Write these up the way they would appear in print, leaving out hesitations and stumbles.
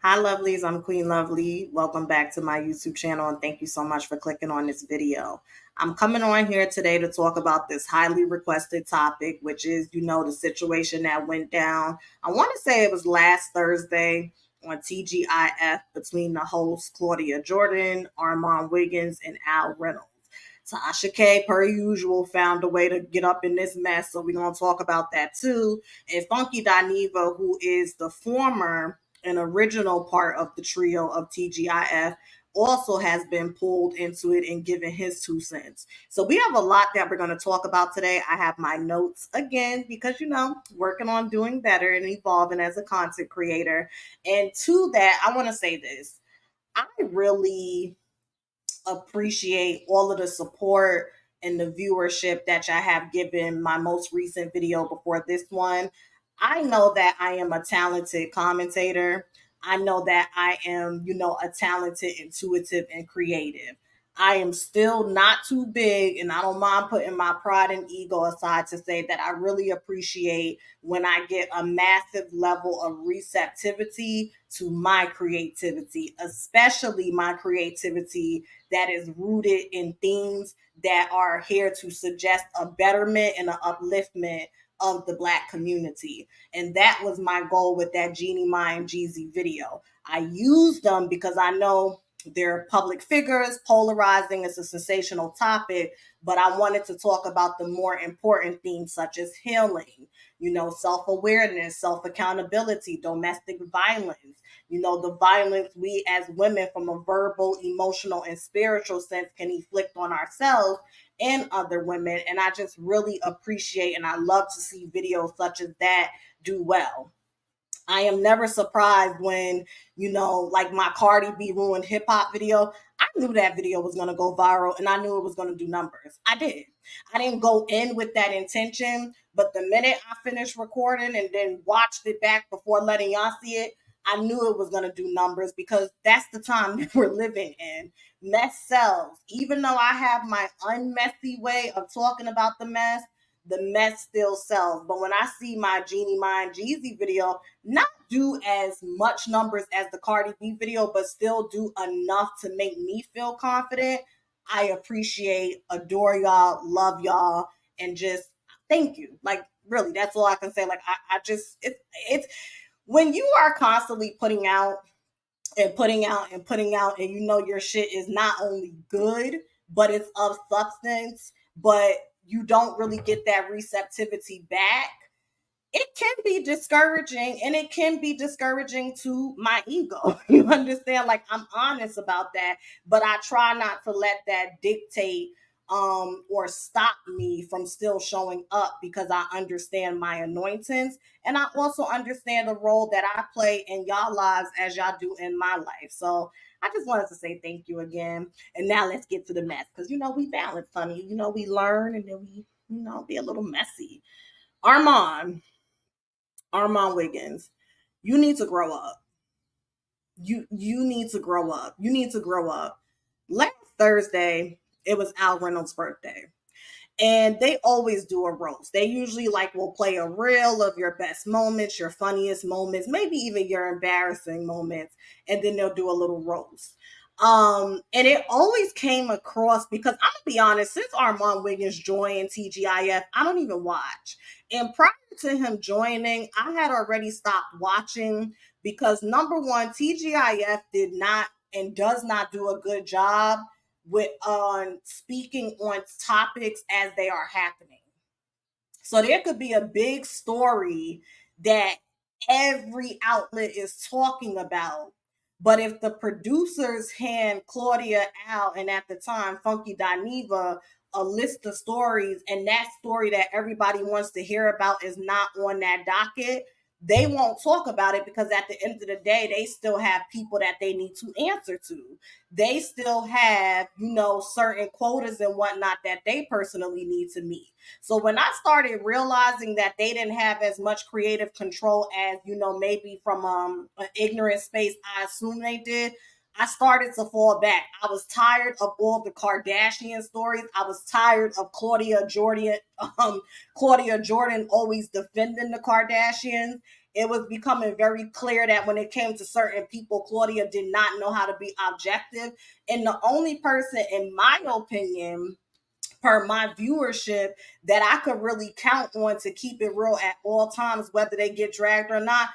Hi, lovelies. I'm Queen Lovely. Welcome back to my YouTube channel, and thank you so much for clicking on this video. I'm coming on here today to talk about this highly requested topic, which is, the situation that went down. I want to say it was last Thursday on TGIF between the hosts Claudia Jordan, Armon Wiggins, and Al Reynolds. Tasha K, per usual, found a way to get up in this mess, so we're going to talk about that too. And Funky Dineva, who is the former an original part of the trio of TGIF, also has been pulled into it and given his 2 cents. So we have a lot that we're going to talk about today. I have my notes again because, working on doing better and evolving as a content creator. And to that, I want to say this. I really appreciate all of the support and the viewership that y'all have given my most recent video before this one. I know that I am a talented commentator. I know that I am, a talented, intuitive, and creative. I am still not too big, and I don't mind putting my pride and ego aside to say that I really appreciate when I get a massive level of receptivity to my creativity, especially my creativity that is rooted in themes that are here to suggest a betterment and an upliftment of the Black community. And that was my goal with that Jeannie Mai and Jeezy video. I used them because I know they're public figures, polarizing, it's a sensational topic, but I wanted to talk about the more important themes such as healing, self-awareness, self-accountability, domestic violence, the violence we as women from a verbal, emotional, and spiritual sense can inflict on ourselves and other women. And I just really appreciate and I love to see videos such as that do well. I am never surprised when, like my Cardi B ruined hip hop video. I knew that video was going to go viral and I knew it was going to do numbers. I did. I didn't go in with that intention, but the minute I finished recording and then watched it back before letting y'all see it, I knew it was going to do numbers because that's the time that we're living in. Mess sells. Even though I have my unmessy way of talking about the mess still sells. But when I see my Jeannie Mai and Jeezy video, not do as much numbers as the Cardi B video, but still do enough to make me feel confident. I appreciate, adore y'all, love y'all, and just thank you. Like really, that's all I can say. Like I just it's when you are constantly putting out and putting out and putting out, and your shit is not only good, but it's of substance, but you don't really get that receptivity back, it can be discouraging, and it can be discouraging to my ego. You understand? Like I'm honest about that, but I try not to let that dictate or stop me from still showing up because I understand my anointings and I also understand the role that I play in y'all lives as y'all do in my life. So I just wanted to say thank you again. And now let's get to the mess because we balance, honey. We learn and then we, be a little messy. Armon. Armon Wiggins, you need to grow up. You need to grow up. You need to grow up. Last Thursday, it was Al Reynolds' birthday. And they always do a roast. They usually will play a reel of your best moments, your funniest moments, maybe even your embarrassing moments, and then they'll do a little roast. And it always came across because I'm gonna be honest, since Armon Wiggins joined TGIF, I don't even watch. And prior to him joining, I had already stopped watching because number one, TGIF did not and does not do a good job with on speaking on topics as they are happening. So there could be a big story that every outlet is talking about. But if the producers hand Claudia out and at the time Funky Dineva a list of stories and that story that everybody wants to hear about is not on that docket, they won't talk about it because at the end of the day, they still have people that they need to answer to. They still have, certain quotas and whatnot that they personally need to meet. So when I started realizing that they didn't have as much creative control as, maybe from an ignorant space, I assume they did. I started to fall back. I was tired of all the Kardashian stories. I was tired of Claudia Jordan always defending the Kardashians. it was becoming very clear that when it came to certain people, Claudia did not know how to be objective. And the only person, in my opinion, per my viewership, that I could really count on to keep it real at all times, whether they get dragged or not,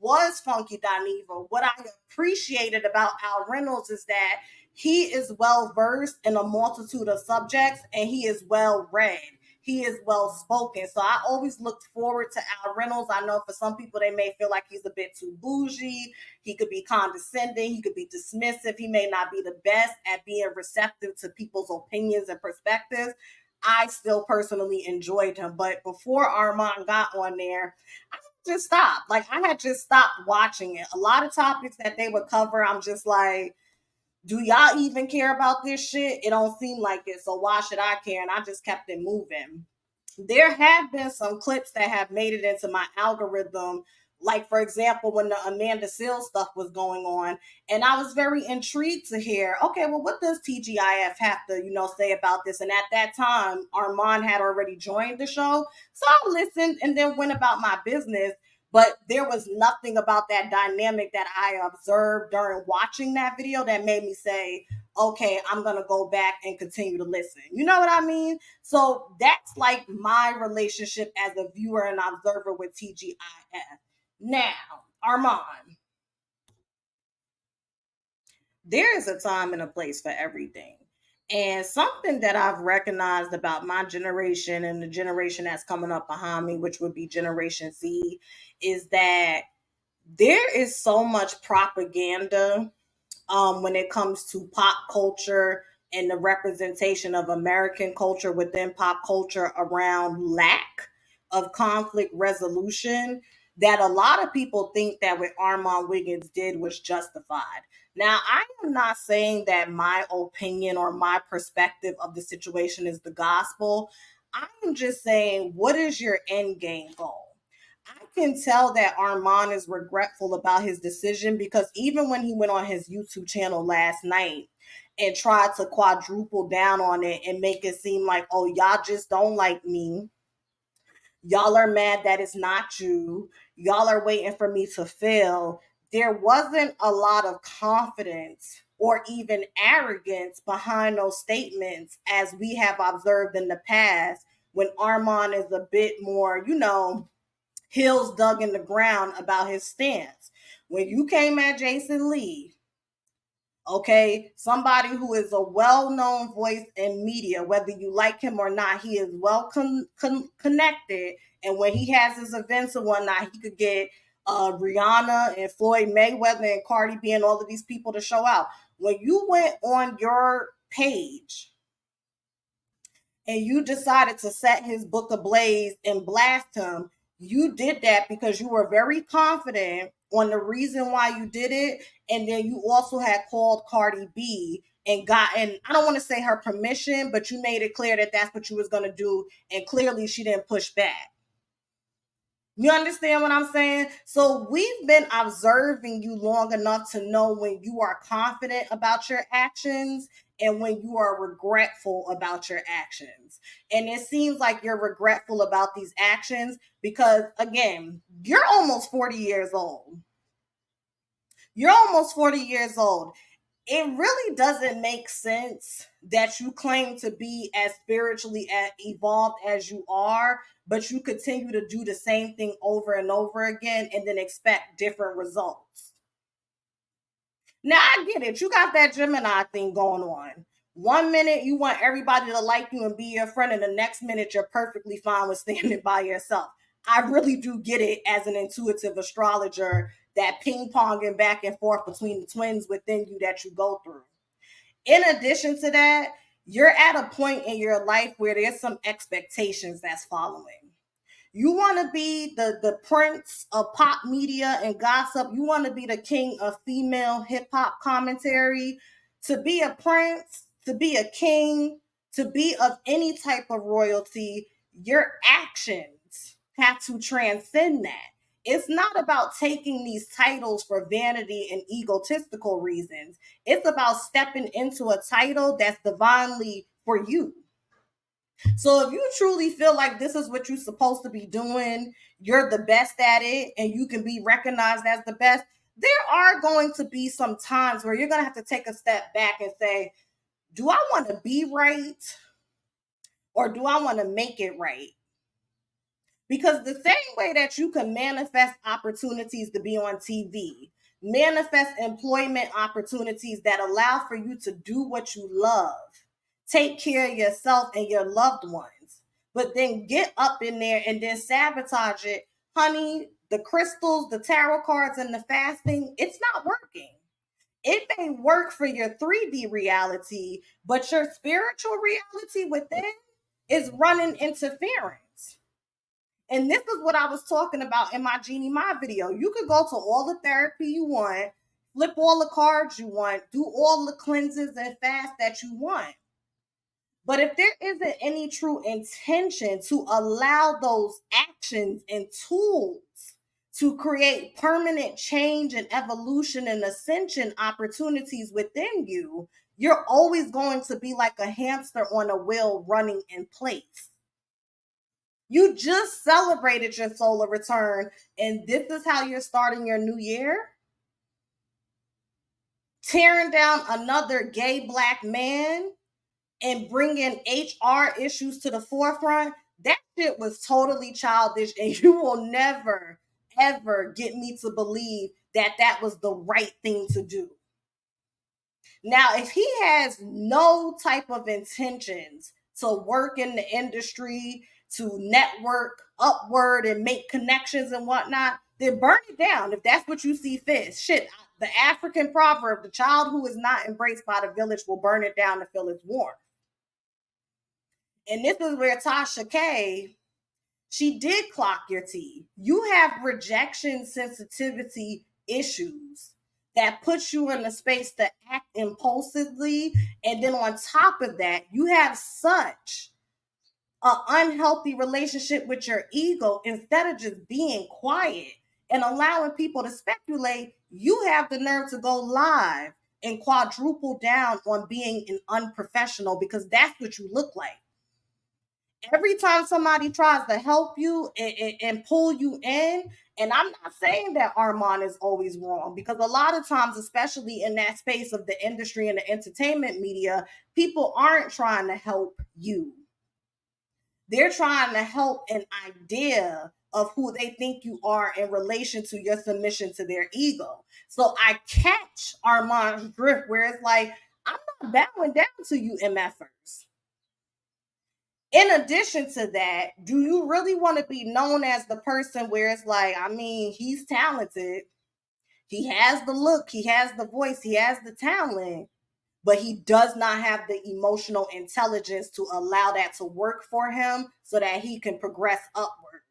was Funky Dineva. What I appreciated about Al Reynolds is that he is well versed in a multitude of subjects and he is well read. He is well spoken. So I always looked forward to Al Reynolds. I know for some people they may feel like he's a bit too bougie. He could be condescending. He could be dismissive. He may not be the best at being receptive to people's opinions and perspectives. I still personally enjoyed him. But before Armon got on there, I just stopped. Like, I had just stopped watching it. A lot of topics that they would cover, I'm just like, do y'all even care about this shit? It don't seem like it. So why should I care? And I just kept it moving. There have been some clips that have made it into my algorithm, like for example when the Amanda Seales stuff was going on, and I was very intrigued to hear, okay, well, what does TGIF have to say about this? And at that time Armon had already joined the show, so I listened and then went about my business. But there was nothing about that dynamic that I observed during watching that video that made me say, okay, I'm going to go back and continue to listen. You know what I mean? So that's like my relationship as a viewer and observer with TGIF. Now, Armon, there is a time and a place for everything. And something that I've recognized about my generation and the generation that's coming up behind me, which would be Generation Z, is that there is so much propaganda when it comes to pop culture and the representation of American culture within pop culture around lack of conflict resolution, that a lot of people think that what Armon Wiggins did was justified. Now, I am not saying that my opinion or my perspective of the situation is the gospel. I'm just saying, what is your end game goal? I can tell that Armon is regretful about his decision, because even when he went on his YouTube channel last night and tried to quadruple down on it and make it seem like, oh, y'all just don't like me. Y'all are mad that it's not you. Y'all are waiting for me to fail. There wasn't a lot of confidence or even arrogance behind those statements as we have observed in the past, when Armon is a bit more, heels dug in the ground about his stance. When you came at Jason Lee, okay, somebody who is a well-known voice in media, whether you like him or not, he is well connected. And when he has his events and whatnot, he could get Rihanna and Floyd Mayweather and Cardi B and all of these people to show out. When you went on your page and you decided to set his book ablaze and blast him, you did that because you were very confident on the reason why you did it. And then you also had called Cardi B and gotten, I don't want to say her permission, but you made it clear that that's what you was going to do. And clearly she didn't push back. You understand what I'm saying? So we've been observing you long enough to know when you are confident about your actions and when you are regretful about your actions. And it seems like you're regretful about these actions because, again, you're almost 40 years old. You're almost 40 years old. It really doesn't make sense that you claim to be as spiritually evolved as you are, but you continue to do the same thing over and over again and then expect different results. Now, I get it. You got that Gemini thing going on. One minute you want everybody to like you and be your friend, and the next minute you're perfectly fine with standing by yourself. I really do get it as an intuitive astrologer, that ping ponging back and forth between the twins within you that you go through. In addition to that, you're at a point in your life where there's some expectations that's following. You want to be the prince of pop media and gossip. You want to be the king of female hip hop commentary. To be a prince, to be a king, to be of any type of royalty, your actions have to transcend that. It's not about taking these titles for vanity and egotistical reasons. It's about stepping into a title that's divinely for you. So if you truly feel like this is what you're supposed to be doing, you're the best at it, and you can be recognized as the best, there are going to be some times where you're going to have to take a step back and say, do I want to be right or do I want to make it right? Because the same way that you can manifest opportunities to be on TV, manifest employment opportunities that allow for you to do what you love, take care of yourself and your loved ones, but then get up in there and then sabotage it, honey, the crystals, the tarot cards, and the fasting, it's not working. It may work for your 3D reality, but your spiritual reality within is running interference. And this is what I was talking about in my Genie My video. You could go to all the therapy you want, flip all the cards you want, do all the cleanses and fast that you want. But if there isn't any true intention to allow those actions and tools to create permanent change and evolution and ascension opportunities within you, you're always going to be like a hamster on a wheel running in place. You just celebrated your solar return, and this is how you're starting your new year? Tearing down another gay Black man and bringing HR issues to the forefront? That shit was totally childish, and you will never, ever get me to believe that that was the right thing to do. Now, if he has no type of intentions to work in the industry, to network upward and make connections and whatnot, then burn it down if that's what you see fit. Shit, the African proverb, the child who is not embraced by the village will burn it down to feel its warmth. And this is where Tasha K, she did clock your T. You have rejection sensitivity issues that puts you in a space to act impulsively. And then on top of that, you have such an unhealthy relationship with your ego. Instead of just being quiet and allowing people to speculate, you have the nerve to go live and quadruple down on being an unprofessional, because that's what you look like. Every time somebody tries to help you and pull you in, and I'm not saying that Armon is always wrong, because a lot of times, especially in that space of the industry and the entertainment media, people aren't trying to help you. They're trying to help an idea of who they think you are in relation to your submission to their ego. So I catch Armon's drift where it's like, I'm not bowing down to you MFers. In addition to that, do you really want to be known as the person where it's like, I mean, he's talented, he has the look, he has the voice, he has the talent, but he does not have the emotional intelligence to allow that to work for him so that he can progress upward?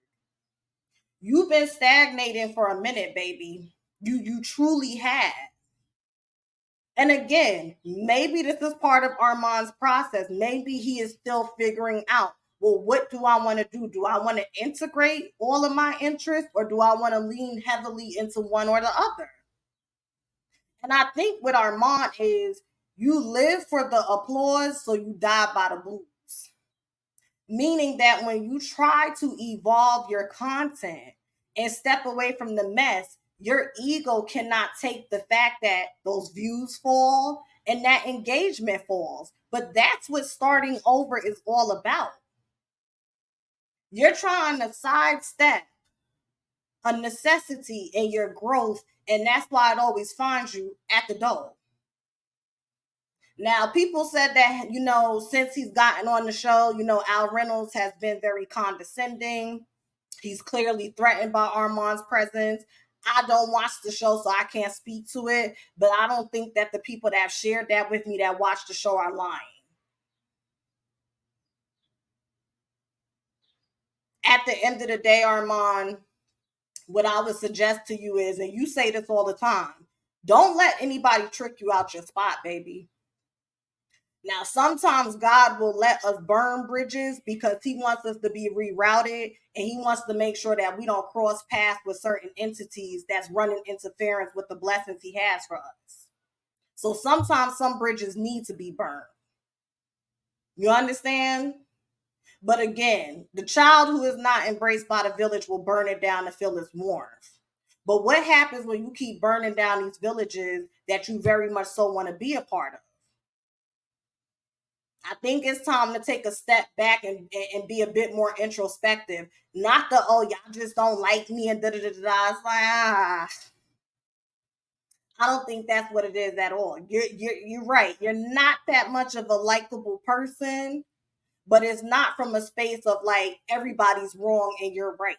You've been stagnating for a minute, baby. You truly have. And again, maybe this is part of Armon's process. Maybe he is still figuring out, well, what do I want to do? Do I want to integrate all of my interests, or do I want to lean heavily into one or the other? And I think with Armon is, you live for the applause, so you die by the blues. Meaning that when you try to evolve your content and step away from the mess, your ego cannot take the fact that those views fall and that engagement falls. But that's what starting over is all about. You're trying to sidestep a necessity in your growth, and that's why it always finds you at the door. Now, people said that, since he's gotten on the show, Al Reynolds has been very condescending. He's clearly threatened by Armon's presence. I don't watch the show, so I can't speak to it, but I don't think that the people that have shared that with me that watch the show are lying. At the end of the day, Armon, what I would suggest to you is, and you say this all the time, don't let anybody trick you out your spot, baby. Now, sometimes God will let us burn bridges because he wants us to be rerouted, and he wants to make sure that we don't cross paths with certain entities that's running interference with the blessings he has for us. So sometimes some bridges need to be burned. You understand? But again, the child who is not embraced by the village will burn it down to feel its warmth. But what happens when you keep burning down these villages that you very much so want to be a part of? I think it's time to take a step back and be a bit more introspective. Not the, oh, y'all just don't like me and da da da da. It's like, I don't think that's what it is at all. You're right. You're not that much of a likable person, but it's not from a space of like everybody's wrong and you're right.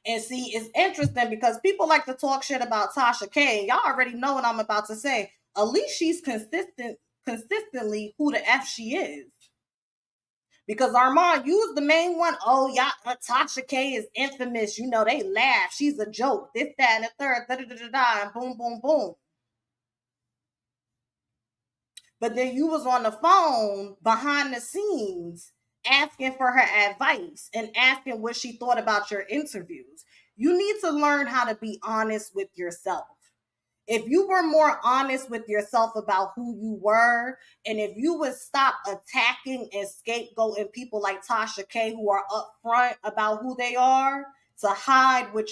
And see, it's interesting because people like to talk shit about Tasha K. Y'all already know what I'm about to say. At least she's consistently who the F she is. Because Armon, you was the main one. Oh, y'all, Tasha K is infamous. You know, they laugh. She's a joke. This, that, and the third, da da da da da, and boom, boom, boom. But then you was on the phone behind the scenes asking for her advice and asking what she thought about your interviews. You need to learn how to be honest with yourself. If you were more honest with yourself about who you were, and if you would stop attacking and scapegoating people like Tasha K who are upfront about who they are to hide what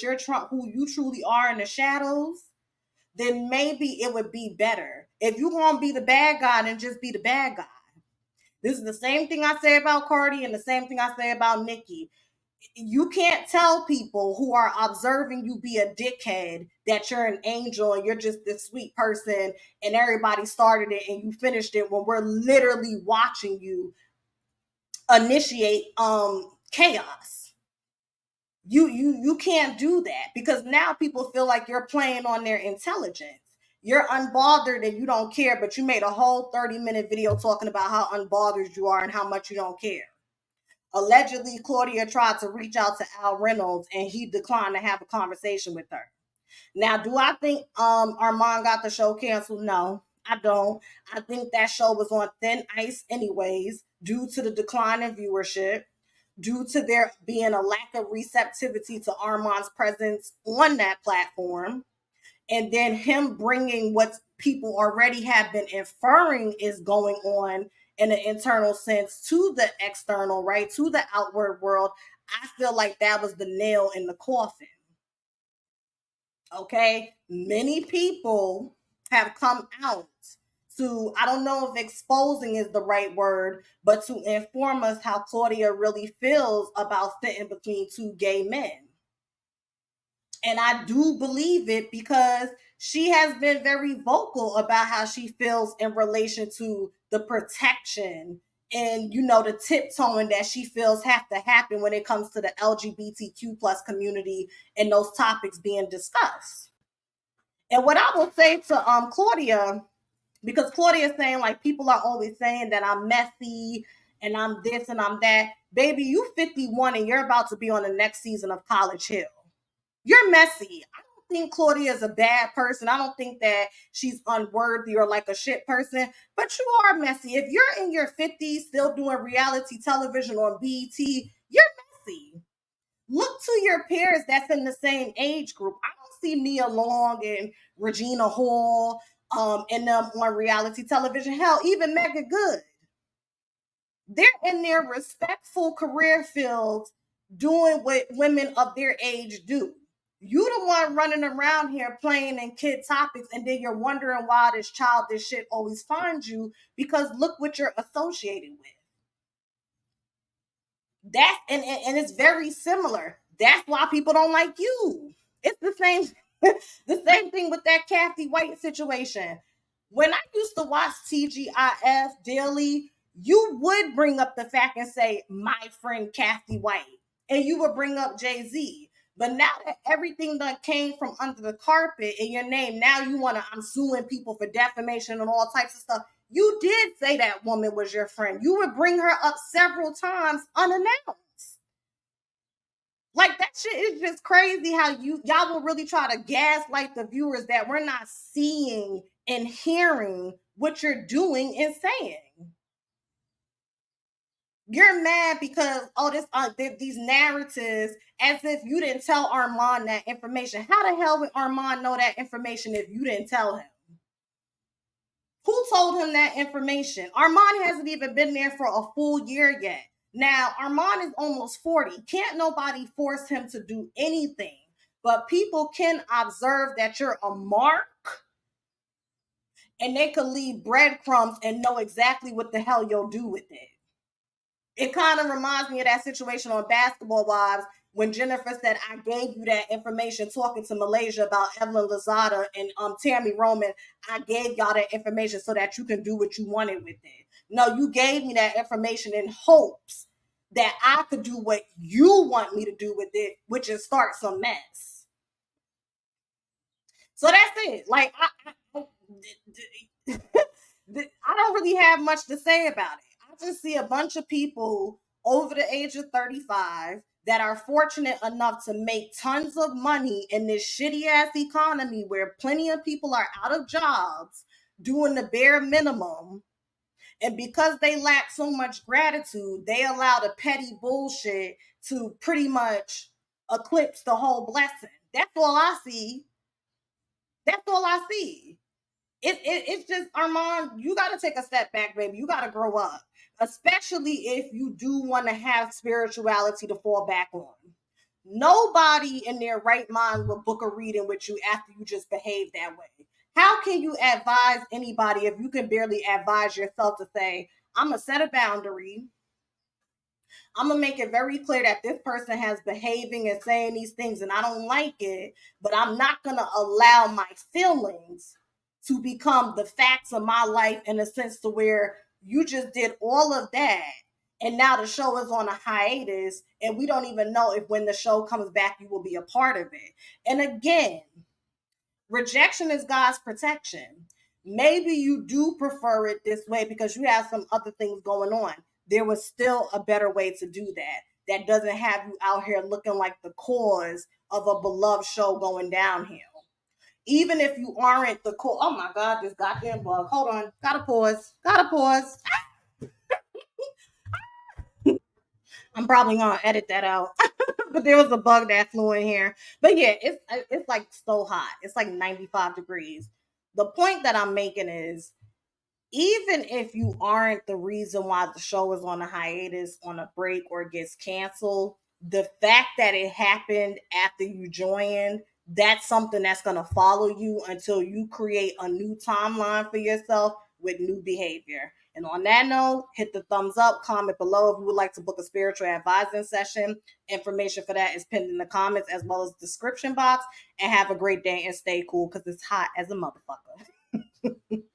who you truly are in the shadows, then maybe it would be better. If you're gonna be the bad guy, then just be the bad guy. This is the same thing I say about Cardi and the same thing I say about Nicki. You can't tell people who are observing you be a dickhead that you're an angel and you're just this sweet person and everybody started it and you finished it when we're literally watching you initiate chaos. You can't do that because now people feel like you're playing on their intelligence. You're unbothered and you don't care, but you made a whole 30-minute video talking about how unbothered you are and how much you don't care. Allegedly, Claudia tried to reach out to Al Reynolds and he declined to have a conversation with her. Now, do I think Armon got the show canceled? No, I don't. I think that show was on thin ice anyways, due to the decline in viewership, due to there being a lack of receptivity to Armon's presence on that platform, and then him bringing what people already have been inferring is going on in an internal sense to the external, right, to the outward world. I feel like that was the nail in the coffin. Okay, many people have come out to, I don't know if exposing is the right word, but to inform us how Claudia really feels about sitting between two gay men. And I do believe it because she has been very vocal about how she feels in relation to the protection and, you know, the tiptoeing that she feels have to happen when it comes to the LGBTQ plus community and those topics being discussed. And what I will say to Claudia, because Claudia is saying like people are always saying that I'm messy and I'm this and I'm that. Baby, you 51 and you're about to be on the next season of College Hill. You're messy. I don't think Claudia is a bad person. I don't think that she's unworthy or like a shit person, but you are messy. If you're in your 50s still doing reality television on BET, you're messy. Look to your peers that's in the same age group. I don't see Nia Long and Regina Hall and them on reality television. Hell, even Mega Good. They're in their respectful career fields doing what women of their age do. You the one running around here playing in kid topics, and then you're wondering why this childish shit always finds you because look what you're associated with. That and it's very similar. That's why people don't like you. It's the same, the same thing with that Kathy White situation. When I used to watch TGIF daily, you would bring up the fact and say, my friend Kathy White, and you would bring up Jay-Z. But now that everything that came from under the carpet in your name, now you want to, I'm suing people for defamation and all types of stuff. You did say that woman was your friend. You would bring her up several times unannounced. Like that shit is just crazy how y'all will really try to gaslight the viewers that we're not seeing and hearing what you're doing and saying. You're mad because these narratives as if you didn't tell Armon that information. How the hell would Armon know that information if you didn't tell him? Who told him that information? Armon hasn't even been there for a full year yet. Now, Armon is almost 40. Can't nobody force him to do anything. But people can observe that you're a mark, and they could leave breadcrumbs and know exactly what the hell you'll do with it. It kind of reminds me of that situation on Basketball Wives when Jennifer said, I gave you that information talking to Malaysia about Evelyn Lozada and Tammy Roman. I gave y'all that information so that you can do what you wanted with it. No, you gave me that information in hopes that I could do what you want me to do with it, which is start some mess. So that's it. Like, I don't really have much to say about it. I just see a bunch of people over the age of 35 that are fortunate enough to make tons of money in this shitty ass economy where plenty of people are out of jobs doing the bare minimum. And because they lack so much gratitude, they allow the petty bullshit to pretty much eclipse the whole blessing. That's all I see. That's all I see. It's just, Armand, you got to take a step back, baby. You got to grow up, especially if you do want to have spirituality to fall back on. Nobody in their right mind will book a reading with you after you just behave that way. How can you advise anybody if you can barely advise yourself to say, I'm going to set a boundary? I'm gonna make it very clear that this person has behaving and saying these things and I don't like it, but I'm not gonna allow my feelings to become the facts of my life in a sense to where you just did all of that and now the show is on a hiatus and we don't even know if when the show comes back you will be a part of it. And again, rejection is God's protection. Maybe you do prefer it this way because you have some other things going on. There was still a better way to do that. That doesn't have you out here looking like the cause of a beloved show going downhill. Even if you aren't the cause. Oh my God, this goddamn bug. Hold on. Gotta pause. Gotta pause. I'm probably gonna edit that out. But there was a bug that flew in here. But yeah, it's like so hot. It's like 95 degrees. The point that I'm making is even if you aren't the reason why the show is on a hiatus, on a break, or gets canceled, the fact that it happened after you joined, that's something that's going to follow you until you create a new timeline for yourself with new behavior. And on that note, hit the thumbs up, comment below if you would like to book a spiritual advising session. Information for that is pinned in the comments as well as the description box. And have a great day and stay cool because it's hot as a motherfucker.